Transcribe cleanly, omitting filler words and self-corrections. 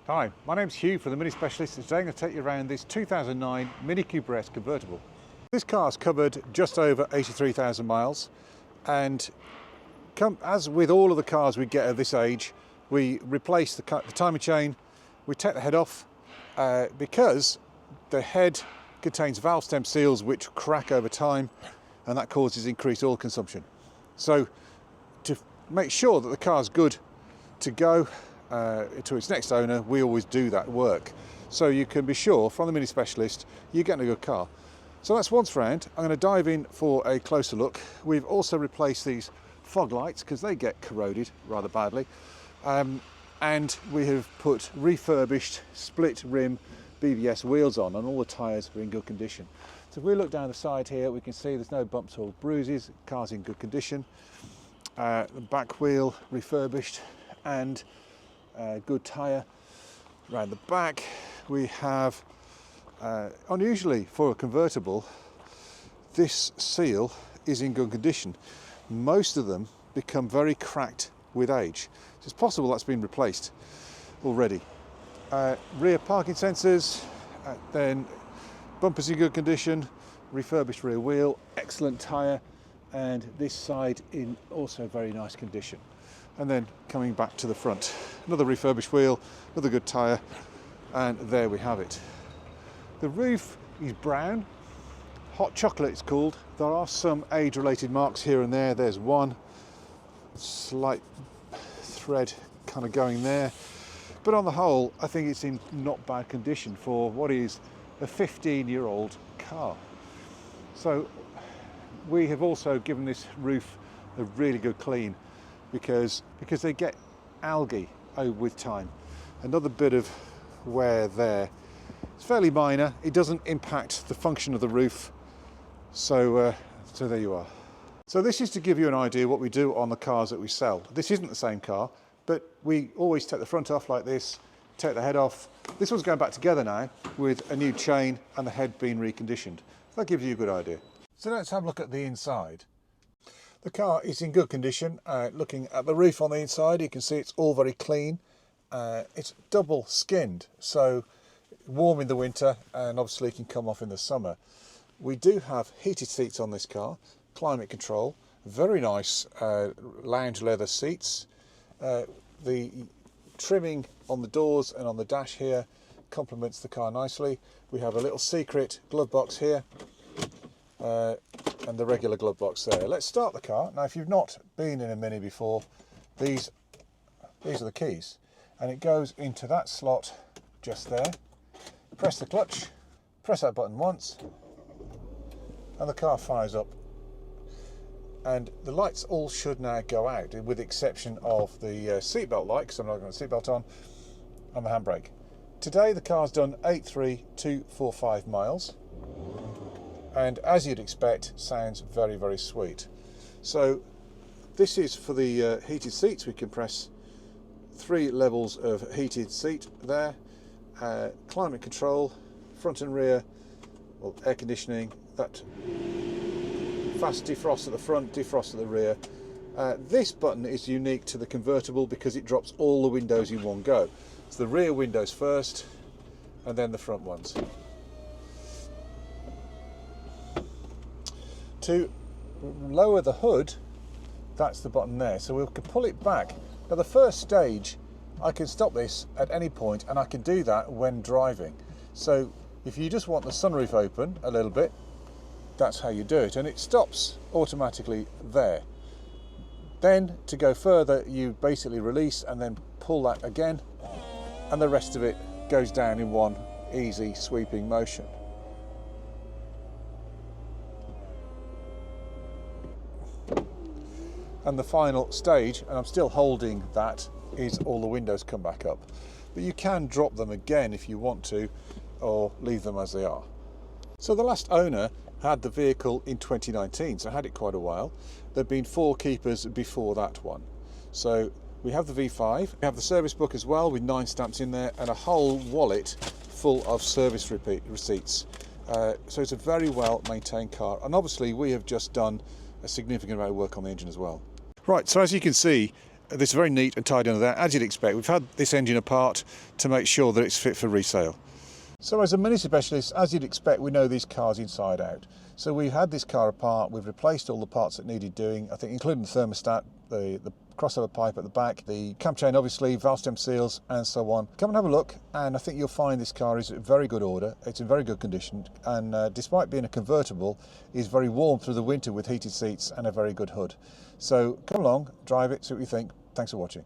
Hi, my name's Hugh from the Mini Specialist, and today I'm going to take you around this 2009 Mini Cooper S Convertible. This car's covered just over 83,000 miles, and as with all of the cars we get at this age, we replace the timing chain, we take the head off because the head contains valve stem seals which crack over time, and that causes increased oil consumption. So to make sure that the car's good to go to its next owner, we always do that work. So you can be sure from the Mini Specialist you're getting a good car. So that's once round. I'm going to dive in for a closer look. We've also replaced these fog lights because they get corroded rather badly. And we have put refurbished split rim BBS wheels on, and all the tyres are in good condition. So if we look down the side here, we can see there's no bumps or bruises. The car's in good condition. The back wheel refurbished and good tyre. Around the back we have, unusually for a convertible, this seal is in good condition. Most of them become very cracked with age, so it's possible that's been replaced already. Rear parking sensors, then bumpers in good condition, refurbished rear wheel, excellent tyre, and this side in also very nice condition. And then coming back to the front, another refurbished wheel, another good tyre, and there we have it. The roof is brown, hot chocolate it's called. There are some age-related marks here and there. There's one slight thread kind of going there, but on the whole I think it's in not bad condition for what is a 15-year-old car. So we have also given this roof a really good clean because they get algae with time. Another bit of wear there. It's fairly minor. It doesn't impact the function of the roof. So there you are. So this is to give you an idea what we do on the cars that we sell. This isn't the same car, but we always take the front off like this, take the head off. This one's going back together now with a new chain and the head being reconditioned. That gives you a good idea. So let's have a look at the inside. The car is in good condition. Looking at the roof on the inside, you can see it's all very clean. It's double skinned, so warm in the winter and obviously can come off in the summer. We do have heated seats on this car, climate control, very nice lounge leather seats. The trimming on the doors and on the dash here complements the car nicely. We have a little secret glove box here. And the regular glove box there. Let's start the car. Now if you've not been in a Mini before, these are the keys, and it goes into that slot just there. Press the clutch, press that button once, and the car fires up. And the lights all should now go out, with the exception of the seatbelt light, because I'm not got a seatbelt on, and the handbrake. Today the car's done 83,245 miles. And as you'd expect, sounds very, very sweet. So this is for the heated seats. We can press 3 levels of heated seat there. Climate control, front and rear, well, air conditioning, that fast defrost at the front, defrost at the rear. This button is unique to the convertible because it drops all the windows in one go. It's the rear windows first and then the front ones. To lower the hood, that's the button there, so we can pull it back. Now the first stage, I can stop this at any point, and I can do that when driving. So if you just want the sunroof open a little bit, that's how you do it, and it stops automatically there. Then to go further, you basically release and then pull that again, and the rest of it goes down in one easy sweeping motion. And the final stage, and I'm still holding that, is all the windows come back up. But you can drop them again if you want to, or leave them as they are. So the last owner had the vehicle in 2019, so I had it quite a while. There've been 4 keepers before that one. So we have the V5, we have the service book as well with 9 stamps in there, and a whole wallet full of service receipts. So it's a very well maintained car, and obviously we have just done a significant amount of work on the engine as well. Right, so as you can see, this is very neat and tidy under there, as you'd expect. We've had this engine apart to make sure that it's fit for resale. So as a Mini specialist, as you'd expect, we know these cars inside out. So we've had this car apart, we've replaced all the parts that needed doing, I think including the thermostat, the crossover pipe at the back, the camchain obviously, valve stem seals and so on. Come and have a look, and I think you'll find this car is in very good order, it's in very good condition, and despite being a convertible, is very warm through the winter with heated seats and a very good hood. So come along, drive it, see what you think. Thanks for watching.